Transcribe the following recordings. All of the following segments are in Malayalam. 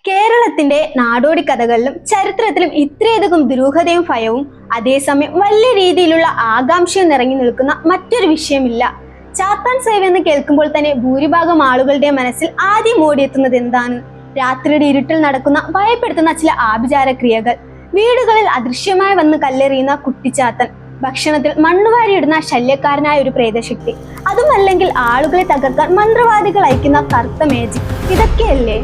കേരളത്തിന്റെ നാടോടി കഥകളിലും ചരിത്രത്തിലും ഇത്രയധികം ദുരൂഹതയും ഭയവും അതേസമയം വലിയ രീതിയിലുള്ള ആകാംക്ഷയും നിറങ്ങി നിൽക്കുന്ന മറ്റൊരു വിഷയമില്ല. ചാത്താൻ സേവ എന്ന് കേൾക്കുമ്പോൾ തന്നെ ഭൂരിഭാഗം ആളുകളുടെ മനസ്സിൽ ആദ്യം ഓടിയെത്തുന്നത് എന്താണ്? രാത്രിയുടെ ഇരുട്ടിൽ നടക്കുന്ന ഭയപ്പെടുത്തുന്ന ചില ആഭിചാര ക്രിയകൾ, വീടുകളിൽ അദൃശ്യമായി വന്ന് കല്ലെറിയുന്ന കുട്ടിച്ചാത്തൻ, ഭക്ഷണത്തിൽ മണ്ണുവാരിയിടുന്ന ശല്യക്കാരനായ ഒരു പ്രേതശക്തി, അതുമല്ലെങ്കിൽ ആളുകളെ തകർക്കാൻ മന്ത്രവാദികൾ അയക്കുന്ന കറുത്ത മേജിക്. ഇതൊക്കെയല്ലേ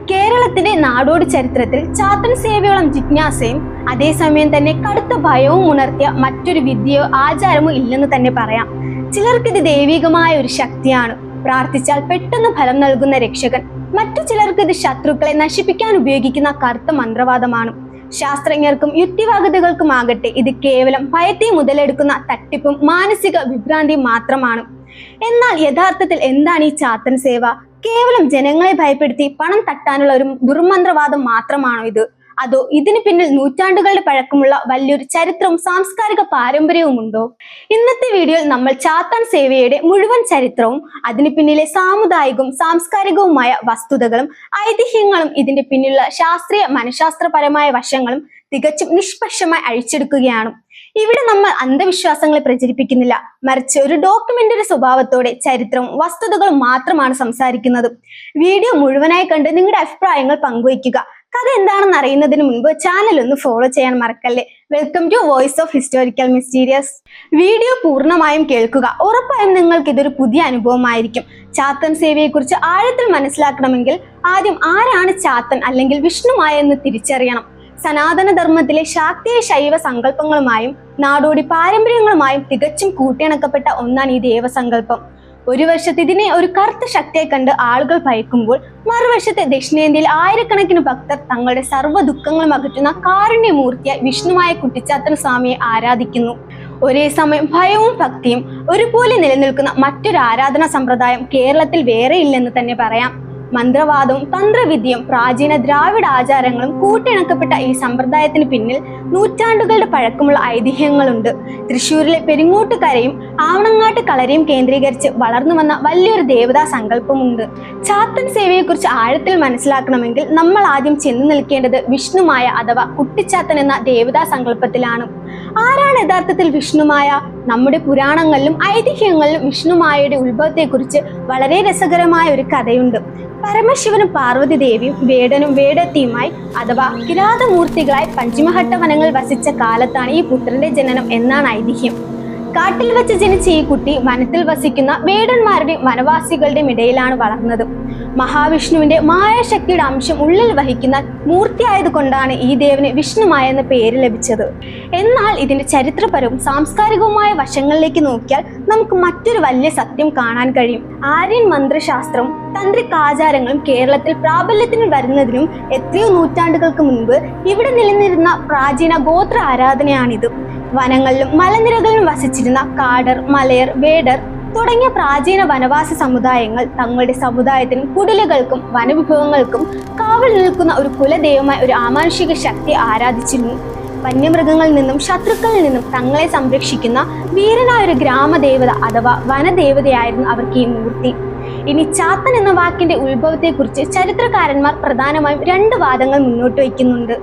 കേരളത്തിന്റെ നാടോടി ചരിത്രത്തിൽ ചാത്തൻ സേവയോളം ജിജ്ഞാസയും അതേസമയം തന്നെ കടുത്ത ഭയവും ഉണർത്തിയ മറ്റൊരു വിദ്യയോ ആചാരമോ ഇല്ലെന്ന് തന്നെ പറയാം. ചിലർക്കിത് ദൈവികമായ ഒരു ശക്തിയാണ്, പ്രാർത്ഥിച്ചാൽ പെട്ടെന്ന് ഫലം നൽകുന്ന രക്ഷകൻ. മറ്റു ചിലർക്ക് ഇത് ശത്രുക്കളെ നശിപ്പിക്കാൻ ഉപയോഗിക്കുന്ന കറുത്ത മന്ത്രവാദമാണ്. ശാസ്ത്രജ്ഞർക്കും യുക്തിവാദികൾക്കുമാകട്ടെ ഇത് കേവലം ഭയത്തെ മുതലെടുക്കുന്ന തട്ടിപ്പും മാനസിക വിഭ്രാന്തിയും മാത്രമാണ്. എന്നാൽ യഥാർത്ഥത്തിൽ എന്താണ് ഈ ചാത്തൻ സേവ? കേവലം ജനങ്ങളെ ഭയപ്പെടുത്തി പണം തട്ടാനുള്ള ഒരു ദുർമന്ത്രവാദം മാത്രമാണോ ഇത്? അതോ ഇതിന് പിന്നിൽ നൂറ്റാണ്ടുകളുടെ പഴക്കമുള്ള വലിയൊരു ചരിത്രവും സാംസ്കാരിക പാരമ്പര്യവും ഉണ്ടോ? ഇന്നത്തെ വീഡിയോയിൽ നമ്മൾ ചാത്താൻ സേവയുടെ മുഴുവൻ ചരിത്രവും അതിന് പിന്നിലെ സാമുദായികവും സാംസ്കാരികവുമായ വസ്തുതകളും ഐതിഹ്യങ്ങളും ഇതിന്റെ പിന്നിലുള്ള ശാസ്ത്രീയ മനഃശാസ്ത്രപരമായ വശങ്ങളും തികച്ചും നിഷ്പക്ഷമായി അഴിച്ചെടുക്കുകയാണ്. ഇവിടെ നമ്മൾ അന്ധവിശ്വാസങ്ങളെ പ്രചരിപ്പിക്കുന്നില്ല, മറിച്ച് ഒരു ഡോക്യുമെന്ററി സ്വഭാവത്തോടെ ചരിത്രവും വസ്തുതകളും മാത്രമാണ് സംസാരിക്കുന്നത്. വീഡിയോ മുഴുവനായി കണ്ട് നിങ്ങളുടെ അഭിപ്രായങ്ങൾ പങ്കുവയ്ക്കുക. കഥ എന്താണെന്ന് അറിയുന്നതിന് മുൻപ് ചാനൽ ഒന്ന് ഫോളോ ചെയ്യാൻ മറക്കല്ലേ. Welcome to voice of historical mysterious. Video പൂർണ്ണമായും കേൾക്കുക, ഉറപ്പായും നിങ്ങൾക്ക് ഇതൊരു പുതിയ അനുഭവമായിരിക്കും. ചാത്തൻ സേവയെ കുറിച്ച് ആഴത്തിൽ മനസ്സിലാക്കണമെങ്കിൽ ആദ്യം ആരാണ് ചാത്തൻ അല്ലെങ്കിൽ വിഷ്ണുമായ എന്ന് തിരിച്ചറിയണം. സനാതന ധർമ്മത്തിലെ ശാക്തീയ ശൈവ സങ്കല്പങ്ങളുമായും നാടോടി പാരമ്പര്യങ്ങളുമായും തികച്ചും കൂട്ടിയിണക്കപ്പെട്ട ഒന്നാണ് ഈ ദേവസങ്കല്പം. ഒരു വശത്ത് ഇതിനെ ഒരു കറുത്ത ശക്തിയെ കണ്ട് ആളുകൾ ഭയക്കുമ്പോൾ, മറുവശത്ത് ദക്ഷിണേന്ത്യയിൽ ആയിരക്കണക്കിന് ഭക്തർ തങ്ങളുടെ സർവ്വ ദുഃഖങ്ങളും അകറ്റുന്ന കാരുണ്യമൂർത്തിയായ വിഷ്ണുമായ കുട്ടിച്ചാത്തൻ സ്വാമിയെ ആരാധിക്കുന്നു. ഒരേ സമയം ഭയവും ഭക്തിയും ഒരുപോലെ നിലനിൽക്കുന്ന മറ്റൊരു ആരാധനാ സമ്പ്രദായം കേരളത്തിൽ വേറെ ഇല്ലെന്ന് തന്നെ പറയാം. മന്ത്രവാദവും തന്ത്രവിദ്യയും പ്രാചീന ദ്രാവിഡ ആചാരങ്ങളും കൂട്ടിയിണക്കപ്പെട്ട ഈ സമ്പ്രദായത്തിന് പിന്നിൽ നൂറ്റാണ്ടുകളുടെ പഴക്കമുള്ള ഐതിഹ്യങ്ങളുണ്ട്. തൃശ്ശൂരിലെ പെരിങ്ങോട്ടുകരയും ആവണങ്ങാട്ട് കളരിയും കേന്ദ്രീകരിച്ച് വളർന്നു വന്ന വലിയൊരു ദേവതാ സങ്കല്പമുണ്ട്. ചാത്തൻ സേവയെക്കുറിച്ച് ആഴത്തിൽ മനസ്സിലാക്കണമെങ്കിൽ നമ്മൾ ആദ്യം ചെന്ന് നിൽക്കേണ്ടത് വിഷ്ണുമായ അഥവാ കുട്ടിച്ചാത്തൻ എന്ന ദേവതാ സങ്കല്പത്തിലാണ്. ആരാണ് യഥാർത്ഥത്തിൽ വിഷ്ണുമായ? നമ്മുടെ പുരാണങ്ങളിലും ഐതിഹ്യങ്ങളിലും വിഷ്ണുമായയുടെ ഉത്ഭവത്തെക്കുറിച്ച് വളരെ രസകരമായ ഒരു കഥയുണ്ട്. പരമശിവനും പാർവതി ദേവിയും വേടനും വേടത്തിയുമായി അഥവാ കിരാതമൂർത്തികളായി പഞ്ചമഘട്ട വനങ്ങൾ വസിച്ച കാലത്താണ് ഈ പുത്രന്റെ ജനനം എന്നാണ് ഐതിഹ്യം. കാട്ടിൽ വെച്ച് ജനിച്ച ഈ കുട്ടി വനത്തിൽ വസിക്കുന്ന വേടന്മാരുടെയും വനവാസികളുടെയും ഇടയിലാണ് വളർന്നത്. മഹാവിഷ്ണുവിന്റെ മായാശക്തിയുടെ അംശം ഉള്ളിൽ വഹിക്കുന്ന മൂർത്തിയായതുകൊണ്ടാണ് ഈ ദേവന് വിഷ്ണുമായ എന്ന പേര് ലഭിച്ചത്. എന്നാൽ ഇതിന്റെ ചരിത്രപരവും സാംസ്കാരികവുമായ വശങ്ങളിലേക്ക് നോക്കിയാൽ നമുക്ക് മറ്റൊരു വലിയ സത്യം കാണാൻ കഴിയും. ആര്യൻ മന്ത്രശാസ്ത്രവും തന്ത്രികാചാരങ്ങളും കേരളത്തിൽ പ്രാബല്യത്തിന് വരുന്നതിനും എത്രയോ നൂറ്റാണ്ടുകൾക്ക് മുൻപ് ഇവിടെ നിലനിന്നിരുന്ന പ്രാചീന ഗോത്ര ആരാധനയാണിത്. വനങ്ങളിലും മലനിരകളിലും വസിച്ചിരുന്ന കാടർ, മലയർ, വേടർ തുടങ്ങിയ പ്രാചീന വനവാസ സമുദായങ്ങൾ തങ്ങളുടെ സമുദായത്തിനും കുടിലുകൾക്കും വനവിഭവങ്ങൾക്കും കാവൽ നിൽക്കുന്ന ഒരു കുലദൈവമായ ഒരു അമാനുഷിക ശക്തി ആരാധിച്ചിരുന്നു. വന്യമൃഗങ്ങളിൽ നിന്നും ശത്രുക്കളിൽ നിന്നും തങ്ങളെ സംരക്ഷിക്കുന്ന വീരനായ ഒരു ഗ്രാമദേവത അഥവാ വനദേവതയായിരുന്നു അവർക്ക് ഈ മൂർത്തി. ഇനി ചാത്തൻ എന്ന വാക്കിന്റെ ഉത്ഭവത്തെക്കുറിച്ച് ചരിത്രകാരന്മാർ പ്രധാനമായും രണ്ട് വാദങ്ങൾ മുന്നോട്ട് വയ്ക്കുന്നുണ്ട്.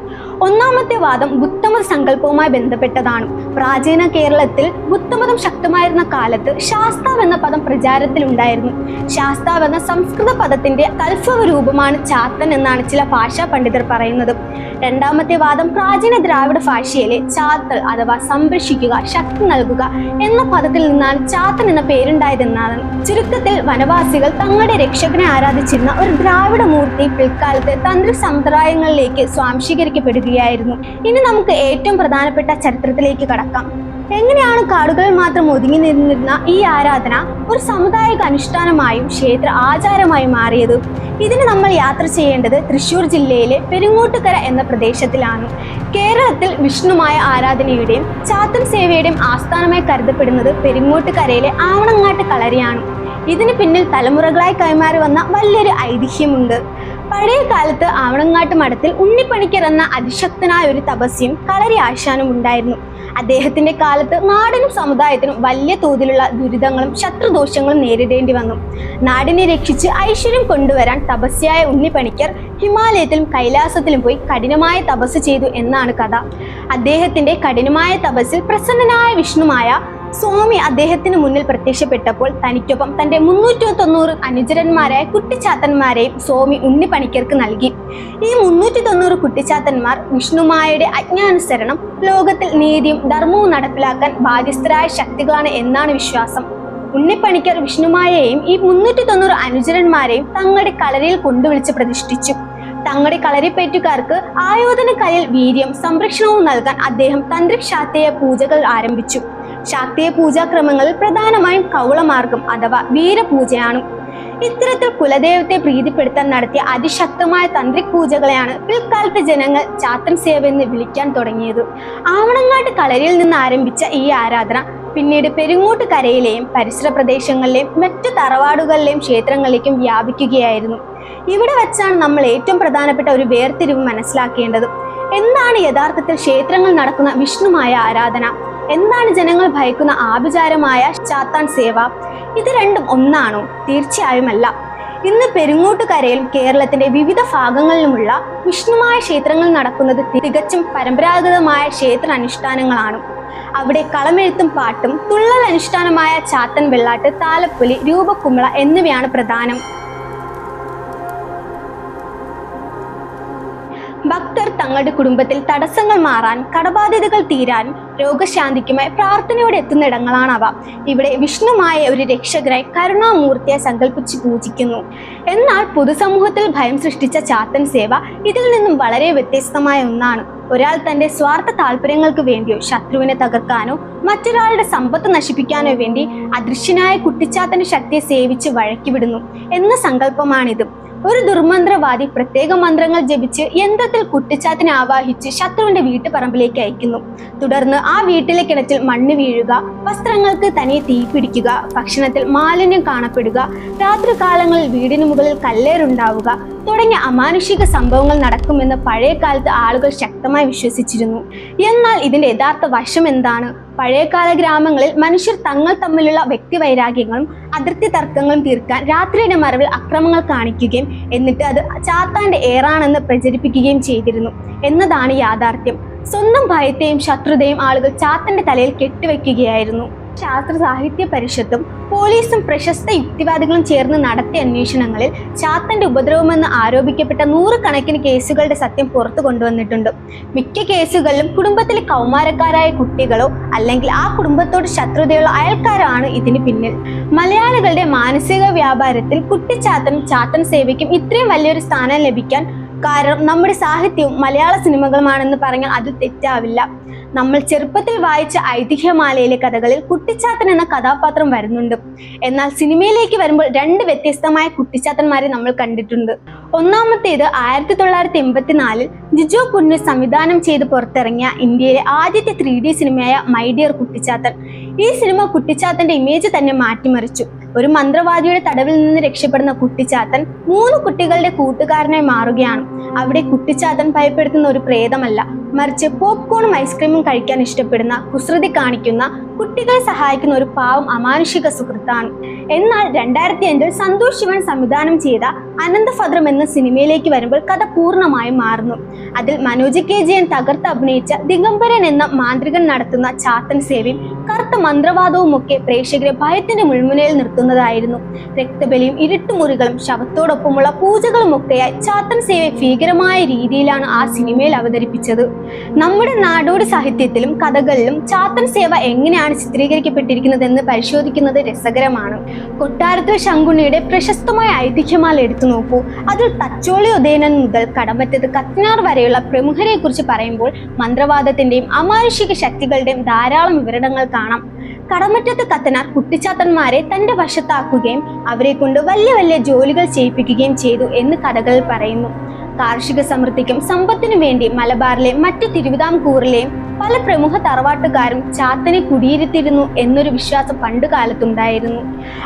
ഒന്നാമത്തെ വാദം ബുദ്ധമത സങ്കല്പവുമായി ബന്ധപ്പെട്ടതാണ്. പ്രാചീന കേരളത്തിൽ ബുദ്ധമതം ശക്തമായിരുന്ന കാലത്ത് ശാസ്താവ് എന്ന പദം പ്രചാരത്തിലുണ്ടായിരുന്നു. ശാസ്താവ് എന്ന സംസ്കൃത പദത്തിന്റെ തൽഫവ രൂപമാണ് ചാത്തൻ എന്നാണ് ചില ഭാഷാ പണ്ഡിതർ പറയുന്നത്. രണ്ടാമത്തെ വാദം പ്രാചീന ദ്രാവിഡ ഭാഷയിലെ ചാത്തൽ അഥവാ സംരക്ഷിക്കുക, ശക്തി നൽകുക എന്ന പദത്തിൽ നിന്നാണ് ചാത്തൻ എന്ന പേരുണ്ടായതെന്നാണ്. ചുരുക്കത്തിൽ വനവാസികൾ തങ്ങളുടെ രക്ഷകനെ ആരാധിച്ചിരുന്ന ഒരു ദ്രാവിഡ മൂർത്തി പിൽക്കാലത്ത് തന്ത്ര സമ്പ്രദായങ്ങളിലേക്ക് സ്വാംശീകരിക്കപ്പെടുകയായിരുന്നു. ഇനി നമുക്ക് ഏറ്റവും പ്രധാനപ്പെട്ട ചരിത്രത്തിലേക്ക് കടക്കാം. എങ്ങനെയാണ് കാടുകളിൽ മാത്രം ഒതുങ്ങി നിന്നിരുന്ന ഈ ആരാധന ഒരു സാമുദായിക അനുഷ്ഠാനമായും ക്ഷേത്ര ആചാരമായും മാറിയത്? ഇതിന് നമ്മൾ യാത്ര ചെയ്യേണ്ടത് തൃശ്ശൂർ ജില്ലയിലെ പെരിങ്ങോട്ടുകര എന്ന പ്രദേശത്തിലാണ്. കേരളത്തിൽ വിഷ്ണുമായ ആരാധനയുടെയും ചാത്തൻ സേവയുടെയും ആസ്ഥാനമായി കരുതപ്പെടുന്നത് പെരിങ്ങോട്ടുകരയിലെ ആവണങ്ങാട്ട് കളരിയാണ്. ഇതിന് പിന്നിൽ തലമുറകളായി കൈമാറി വന്ന വലിയൊരു ഐതിഹ്യമുണ്ട്. പഴയ കാലത്ത് ആവണങ്ങാട്ട് മഠത്തിൽ ഉണ്ണിപ്പണിക്കർ എന്ന അതിശക്തനായ ഒരു തപസ്യം കളരി ആശാനും ഉണ്ടായിരുന്നു. അദ്ദേഹത്തിന്റെ കാലത്ത് നാടിനും സമുദായത്തിനും വലിയ തോതിലുള്ള ദുരിതങ്ങളും ശത്രുദോഷങ്ങളും നേരിടേണ്ടി വന്നു. നാടിനെ രക്ഷിച്ച് ഐശ്വര്യം കൊണ്ടുവരാൻ തപസ്യായ ഉണ്ണിപ്പണിക്കർ ഹിമാലയത്തിലും കൈലാസത്തിലും പോയി കഠിനമായ തപസ് ചെയ്തു എന്നാണ് കഥ. അദ്ദേഹത്തിന്റെ കഠിനമായ തപസ്സിൽ പ്രസന്നനായ വിഷ്ണുമായ സ്വാമി അദ്ദേഹത്തിന് മുന്നിൽ പ്രത്യക്ഷപ്പെട്ടപ്പോൾ തനിക്കൊപ്പം തന്റെ 390 അനുചരന്മാരായ കുട്ടിച്ചാത്തന്മാരെയും സ്വാമി ഉണ്ണിപ്പണിക്കർക്ക് നൽകി. ഈ 390 കുട്ടിച്ചാത്തന്മാർ വിഷ്ണുമായയുടെ ആജ്ഞാനുസരണം ലോകത്തിൽ നീതിയും ധർമ്മവും നടപ്പിലാക്കാൻ ബാധ്യസ്ഥരായ ശക്തികളാണ് എന്നാണ് വിശ്വാസം. ഉണ്ണിപ്പണിക്കർ വിഷ്ണുമായയെയും ഈ 390 അനുചരന്മാരെയും തങ്ങളുടെ കളരിയിൽ കൊണ്ടുവിളിച്ച് പ്രതിഷ്ഠിച്ചു. തങ്ങളുടെ കളരിപ്പേറ്റുകാർക്ക് ആയോധന കലയിൽ വീര്യം സംരക്ഷണവും നൽകാൻ അദ്ദേഹം തന്ത്രിശാക്തേയ പൂജകൾ ആരംഭിച്ചു. ശാക്തേയ പൂജാക്രമങ്ങളിൽ പ്രധാനമായും കൗളമാർഗം അഥവാ വീരപൂജയാണ്. ഇത്തരത്തിൽ കുലദൈവത്തെ പ്രീതിപ്പെടുത്താൻ നടത്തിയ അതിശക്തമായ തന്ത്രിക് പൂജകളെയാണ് പിൽക്കാലത്ത് ജനങ്ങൾ ചാത്തൻ സേവ എന്ന് വിളിക്കാൻ തുടങ്ങിയത്. ആവണങ്ങാട്ട് കളരിയിൽ നിന്ന് ആരംഭിച്ച ഈ ആരാധന പിന്നീട് പെരിങ്ങോട്ട് കരയിലെയും പരിസര പ്രദേശങ്ങളിലെയും മറ്റു തറവാടുകളിലെയും ക്ഷേത്രങ്ങളിലേക്കും വ്യാപിക്കുകയായിരുന്നു. ഇവിടെ വെച്ചാണ് നമ്മൾ ഏറ്റവും പ്രധാനപ്പെട്ട ഒരു വേർതിരിവ് മനസ്സിലാക്കേണ്ടത്. എന്താണ് യഥാർത്ഥത്തിൽ ക്ഷേത്രങ്ങൾ നടക്കുന്ന വിഷ്ണുമായ ആരാധന? എന്താണ് ജനങ്ങൾ ഭയക്കുന്ന ആഭിചാരമായ ചാത്താൻ സേവ? ഇത് രണ്ടും ഒന്നാണോ? തീർച്ചയായുമല്ല. ഇന്ന് പെരിങ്ങോട്ടുകരയിലും കേരളത്തിന്റെ വിവിധ ഭാഗങ്ങളിലുമുള്ള വിഷ്ണുമായ ക്ഷേത്രങ്ങൾ നടക്കുന്നത് തികച്ചും പരമ്പരാഗതമായ ക്ഷേത്ര അനുഷ്ഠാനങ്ങളാണ്. അവിടെ കളമെഴുത്തും പാട്ടും, തുള്ളൽ അനുഷ്ഠാനമായ ചാത്തൻ വെള്ളാട്ട്, താലപ്പൊലി, രൂപക്കുമിള എന്നിവയാണ് പ്രധാനം. ഭക്തർ തങ്ങളുടെ കുടുംബത്തിൽ തടസ്സങ്ങൾ മാറാൻ, കടബാധ്യതകൾ തീരാനും രോഗശാന്തിക്കുമായി പ്രാർത്ഥനയോടെ എത്തുന്ന ഇടങ്ങളാണവ. ഇവിടെ വിഷ്ണുമായ ഒരു രക്ഷകനായി കരുണാമൂർത്തിയെ സങ്കല്പിച്ച് പൂജിക്കുന്നു. എന്നാൽ പൊതുസമൂഹത്തിൽ ഭയം സൃഷ്ടിച്ച ചാത്തൻ സേവ ഇതിൽ നിന്നും വളരെ വ്യത്യസ്തമായ ഒന്നാണ്. ഒരാൾ തന്റെ സ്വാർത്ഥ താല്പര്യങ്ങൾക്ക് വേണ്ടിയോ ശത്രുവിനെ തകർക്കാനോ മറ്റൊരാളുടെ സമ്പത്ത് നശിപ്പിക്കാനോ വേണ്ടി അദൃശ്യനായ കുട്ടിച്ചാത്തന്റെ ശക്തിയെ സേവിച്ച് വഴക്കിവിടുന്നു എന്ന സങ്കല്പമാണിത്. ഒരു ദുർമന്ത്രവാദി പ്രത്യേക മന്ത്രങ്ങൾ ജപിച്ച് യന്ത്രത്തിൽ കുട്ടിച്ചാത്തിനെ ആവാഹിച്ച് ശത്രുവിന്റെ വീട്ടുപറമ്പിലേക്ക് അയക്കുന്നു. തുടർന്ന് ആ വീട്ടിലെ കിണറ്റിൽ മണ്ണ് വീഴുക, വസ്ത്രങ്ങൾക്ക് തനിയെ തീപിടിക്കുക, ഭക്ഷണത്തിൽ മാലിന്യം കാണപ്പെടുക, രാത്രികാലങ്ങളിൽ വീടിന് മുകളിൽ കല്ലേറുണ്ടാവുക തുടങ്ങിയ അമാനുഷിക സംഭവങ്ങൾ നടക്കുമെന്ന് പഴയ കാലത്ത് ആളുകൾ ശക്തമായി വിശ്വസിച്ചിരുന്നു. എന്നാൽ ഇതിന്റെ യഥാർത്ഥ വശം എന്താണ്? പഴയകാല ഗ്രാമങ്ങളിൽ മനുഷ്യർ തങ്ങൾ തമ്മിലുള്ള വ്യക്തിവൈരാഗ്യങ്ങളും അതിർത്തി തർക്കങ്ങളും തീർക്കാൻ രാത്രിയുടെ മറവിൽ അക്രമങ്ങൾ കാണിക്കുകയും എന്നിട്ട് അത് ചാത്താന്റെ ഏറാണെന്ന് പ്രചരിപ്പിക്കുകയും ചെയ്തിരുന്നു എന്നതാണ് യാഥാർത്ഥ്യം. സ്വന്തം ഭയത്തെയും ശത്രുതയും ആളുകൾ ചാത്തന്റെ തലയിൽ കെട്ടിവെക്കുകയായിരുന്നു. ശാസ്ത്ര സാഹിത്യ പരിഷത്തും പോലീസും പ്രശസ്ത യുക്തിവാദികളും ചേർന്ന് നടത്തിയ അന്വേഷണങ്ങളിൽ ചാത്തന്റെ ഉപദ്രവമെന്ന് ആരോപിക്കപ്പെട്ട 100 കണക്കിന് കേസുകളുടെ സത്യം പുറത്തു കൊണ്ടുവന്നിട്ടുണ്ട്. മിക്ക കേസുകളിലും കുടുംബത്തിലെ കൗമാരക്കാരായ കുട്ടികളോ അല്ലെങ്കിൽ ആ കുടുംബത്തോട് ശത്രുതയുള്ള അയൽക്കാരാണ് ഇതിന് പിന്നിൽ. മലയാളികളുടെ മാനസിക വ്യാപാരത്തിൽ കുട്ടിച്ചാത്തനും ചാത്തൻ സേവയ്ക്കും ഇത്രയും വലിയൊരു സ്ഥാനം ലഭിക്കാൻ കാരണം നമ്മുടെ സാഹിത്യവും മലയാള സിനിമകളുമാണെന്ന് പറഞ്ഞാൽ അത് തെറ്റാവില്ല. നമ്മൾ ചെറുപ്പത്തിൽ വായിച്ച ഐതിഹ്യമാലയിലെ കഥകളിൽ കുട്ടിച്ചാത്തൻ എന്ന കഥാപാത്രം വരുന്നുണ്ട്. എന്നാൽ സിനിമയിലേക്ക് വരുമ്പോൾ 2 വ്യത്യസ്തമായ കുട്ടിച്ചാത്തന്മാരെ നമ്മൾ കണ്ടിട്ടുണ്ട്. ഒന്നാമത്തേത് 1984 ജിജോ കുന്ന് സംവിധാനം ചെയ്ത് പുറത്തിറങ്ങിയ ഇന്ത്യയിലെ ആദ്യത്തെ 3D സിനിമയായ മൈ ഡിയർ കുട്ടിച്ചാത്തൻ. ഈ സിനിമ കുട്ടിച്ചാത്തന്റെ ഇമേജ് തന്നെ മാറ്റിമറിച്ചു. ഒരു മന്ത്രവാദിയുടെ തടവിൽ നിന്ന് രക്ഷപ്പെടുന്ന കുട്ടിച്ചാത്തൻ 3 കുട്ടികളുടെ കൂട്ടുകാരനായി മാറുകയാണ്. അവിടെ കുട്ടിച്ചാത്തൻ ഭയപ്പെടുത്തുന്ന ഒരു പ്രേതമല്ല, മറിച്ച് പോപ്കോണും ഐസ്ക്രീമും കഴിക്കാൻ ഇഷ്ടപ്പെടുന്ന, കുസൃതി കാണിക്കുന്ന, കുട്ടികളെ സഹായിക്കുന്ന ഒരു പാവം അമാനുഷിക സുഹൃത്താണ്. എന്നാൽ 2005 സന്തോഷ് ശിവൻ സംവിധാനം ചെയ്ത അനന്തഭദ്രം എന്ന സിനിമയിലേക്ക് വരുമ്പോൾ കഥ പൂർണ്ണമായും മാറുന്നു. അതിൽ മനോജ് കെ ജയൻ തകർത്ത് അഭിനയിച്ച ദിഗംബരൻ എന്ന മാന്ത്രികൻ നടത്തുന്ന ചാത്തൻ സേവയും കറുത്ത മന്ത്രവാദവും ഒക്കെ പ്രേക്ഷകരെ ഭയത്തിന്റെ മുൾമുനയിൽ നിർത്തുന്നതായിരുന്നു. രക്തബലിയും ഇരുട്ടുമുറികളും ശവത്തോടൊപ്പമുള്ള പൂജകളും ഒക്കെയായി ചാത്തൻ സേവയെ ഭീകരമായ രീതിയിലാണ് ആ സിനിമയിൽ അവതരിപ്പിച്ചത്. നമ്മുടെ നാടോടി സാഹിത്യത്തിലും കഥകളിലും ചാത്തൻ സേവ എങ്ങനെയാണ് ചിത്രീകരിക്കപ്പെട്ടിരിക്കുന്നതെന്ന് പരിശോധിക്കുന്നത് രസകരമാണ്. കൊട്ടാരത്തിൽ ശങ്കുണ്ണിയുടെ പ്രശസ്തമായ ഐതിഹ്യമാല എടുത്തു നോക്കൂ. അതിൽ തച്ചോളി ഉദയനൻ മുതൽ കടമറ്റത്ത് കത്തിനാർ വരെയുള്ള പ്രമുഖരെ കുറിച്ച് പറയുമ്പോൾ മന്ത്രവാദത്തിന്റെയും അമാനുഷിക ശക്തികളുടെയും ധാരാളം വിവരണങ്ങൾ കാണാം. കടമറ്റത്ത് കത്തനാർ കുട്ടിച്ചാത്തന്മാരെ തന്റെ വശത്താക്കുകയും അവരെ കൊണ്ട് വലിയ വലിയ ജോലികൾ ചെയ്യിപ്പിക്കുകയും ചെയ്തു എന്ന് കഥകളിൽ പറയുന്നു. കാർഷിക സമൃദ്ധിക്കും സമ്പത്തിനു വേണ്ടി മലബാറിലെ മറ്റ് തിരുവിതാംകൂറിലെയും പല പ്രമുഖ തറവാട്ടുകാരും ചാത്തനെ കുടിയിരുത്തിയിരുന്നു എന്നൊരു വിശ്വാസം പണ്ട് കാലത്തുണ്ടായിരുന്നു.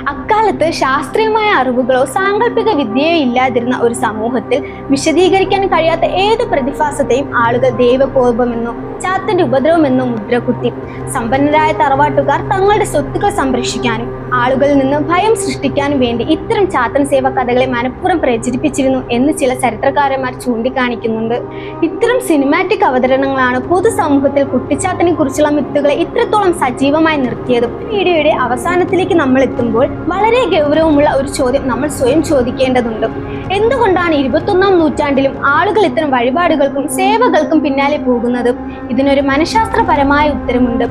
അക്കാലത്ത് ശാസ്ത്രീയമായ അറിവുകളോ സാങ്കല്പിക വിദ്യയോ ഇല്ലാതിരുന്ന ഒരു സമൂഹത്തിൽ വിശദീകരിക്കാൻ കഴിയാത്ത ഏത് പ്രതിഭാസത്തെയും ആളുകൾ ദൈവകോപമെന്നോ ചാത്തന്റെ ഉപദ്രവമെന്നോ മുദ്രകുത്തി. സമ്പന്നരായ തറവാട്ടുകാർ തങ്ങളുടെ സ്വത്തുക്കൾ സംരക്ഷിക്കാനും ആളുകളിൽ നിന്ന് ഭയം സൃഷ്ടിക്കാനും വേണ്ടി ഇത്തരം ചാത്തൻ സേവ കഥകളെ മനഃപൂർവ്വം പ്രചരിപ്പിച്ചിരുന്നു എന്ന് ചില ചരിത്രകാരന്മാർ ചൂണ്ടിക്കാണിക്കുന്നുണ്ട്. ഇത്തരം സിനിമാറ്റിക് അവതരണങ്ങളാണ് പൊതുസമൂഹത്തിൽ കുട്ടിച്ചാത്തനെ കുറിച്ചുള്ള മിത്തുകളെ ഇത്രത്തോളം സജീവമായി നിർത്തിയതും. വീഡിയോയുടെ അവസാനത്തിലേക്ക് നമ്മൾ എത്തുമ്പോൾ വളരെ ഗൗരവമുള്ള ഒരു ചോദ്യം നമ്മൾ സ്വയം ചോദിക്കേണ്ടതുണ്ട്. എന്തുകൊണ്ടാണ് 21-ാം നൂറ്റാണ്ടിലും ആളുകൾ ഇത്തരം വഴിപാടുകൾക്കും സേവകൾക്കും പിന്നാലെ പോകുന്നത്? ഇതിനൊരു മനഃശാസ്ത്രപരമായ ഉത്തരമുണ്ട്.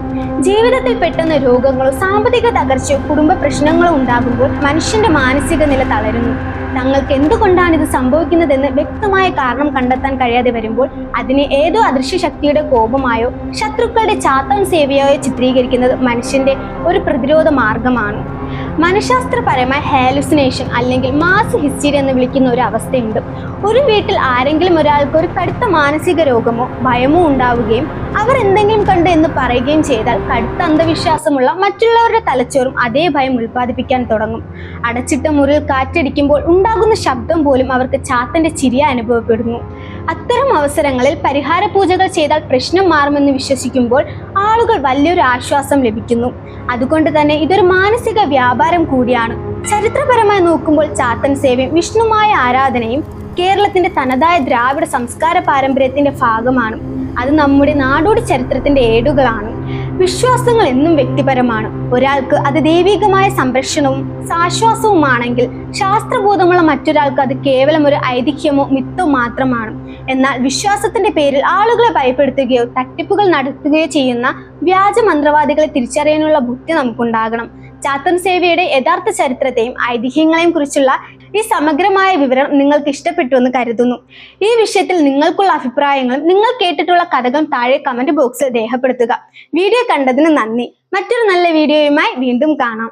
ജീവിതത്തിൽ പെട്ടെന്ന് രോഗങ്ങളോ സാമ്പത്തിക തകർച്ചയോ കുടുംബ പ്രശ്നങ്ങളോ ഉണ്ടാകുമ്പോൾ മനുഷ്യന്റെ മാനസിക നില തളരുന്നു. തങ്ങൾക്ക് എന്തുകൊണ്ടാണ് ഇത് സംഭവിക്കുന്നതെന്ന് വ്യക്തമായ കാരണം കണ്ടെത്താൻ കഴിയാതെ വരുമ്പോൾ അതിനെ ഏതോ അദൃശ്യ ശക്തിയുടെ കോപമായോ ശത്രുക്കളുടെ ചാത്താൻ സേവയായോ ചിത്രീകരിക്കുന്നത് മനുഷ്യന്റെ ഒരു പ്രതിരോധ മാർഗമാണ്. മനഃശാസ്ത്രപരമായ ഹാലുസിനേഷൻ അല്ലെങ്കിൽ മാസ് ഹിസ്റ്റീരിയ എന്ന് വിളിക്കുന്ന ഒരു അവസ്ഥയുണ്ട്. ഒരു വീട്ടിൽ ആരെങ്കിലും ഒരാൾക്ക് ഒരു കടുത്ത മാനസിക രോഗമോ ഭയമോ ഉണ്ടാവുകയും അവർ എന്തെങ്കിലും കണ്ട് എന്ന് പറയുകയും ചെയ്താൽ കടുത്ത അന്ധവിശ്വാസമുള്ള മറ്റുള്ളവരുടെ തലച്ചോറും അതേ ഭയം ഉൽപ്പാദിപ്പിക്കാൻ തുടങ്ങും. അടച്ചിട്ട മുറിയിൽ കാറ്റടിക്കുമ്പോൾ ഉണ്ടാകുന്ന ശബ്ദം പോലും അവർക്ക് ചാത്തന്റെ ചിരിയ അനുഭവപ്പെടുന്നു. അത്തരം അവസരങ്ങളിൽ പരിഹാര പൂജകൾ ചെയ്താൽ പ്രശ്നം മാറുമെന്ന് വിശ്വസിക്കുമ്പോൾ ആളുകൾ വലിയൊരു ആശ്വാസം ലഭിക്കുന്നു. അതുകൊണ്ട് തന്നെ ഇതൊരു മാനസിക വ്യാപാരം കൂടിയാണ്. ചരിത്രപരമായി നോക്കുമ്പോൾ ചാത്തൻ സേവയും വിഷ്ണുമായ ആരാധനയും കേരളത്തിന്റെ തനതായ ദ്രാവിഡ സംസ്കാര പാരമ്പര്യത്തിന്റെ ഭാഗമാണ്. അത് നമ്മുടെ നാടോടി ചരിത്രത്തിന്റെ ഏടുകളാണ്. വിശ്വാസങ്ങൾ എന്നും വ്യക്തിപരമാണ്. ഒരാൾക്ക് അത് ദൈവികമായ സംരക്ഷണവും ആശ്വാസവുമാണെങ്കിൽ ശാസ്ത്രബോധമുള്ള മറ്റൊരാൾക്ക് അത് കേവലം ഒരു ഐതിഹ്യമോ മിത്തോ മാത്രമാണ്. എന്നാൽ വിശ്വാസത്തിന്റെ പേരിൽ ആളുകളെ ഭയപ്പെടുത്തുകയോ തട്ടിപ്പുകൾ നടത്തുകയോ ചെയ്യുന്ന വ്യാജ മന്ത്രവാദികളെ തിരിച്ചറിയാനുള്ള ബുദ്ധി നമുക്കുണ്ടാകണം. ചാത്തൻ സേവയുടെ യഥാർത്ഥ ചരിത്രത്തെയും ഐതിഹ്യങ്ങളെയും കുറിച്ചുള്ള ഈ സമഗ്രമായ വിവരണം നിങ്ങൾക്ക് ഇഷ്ടപ്പെട്ടു എന്ന് കരുതുന്നു. ഈ വിഷയത്തിൽ നിങ്ങൾക്കുള്ള അഭിപ്രായങ്ങളും നിങ്ങൾ കേട്ടിട്ടുള്ള കഥകളും താഴെ കമന്റ് ബോക്സിൽ രേഖപ്പെടുത്തുക. വീഡിയോ കണ്ടതിന് നന്ദി. മറ്റൊരു നല്ല വീഡിയോയുമായി വീണ്ടും കാണാം.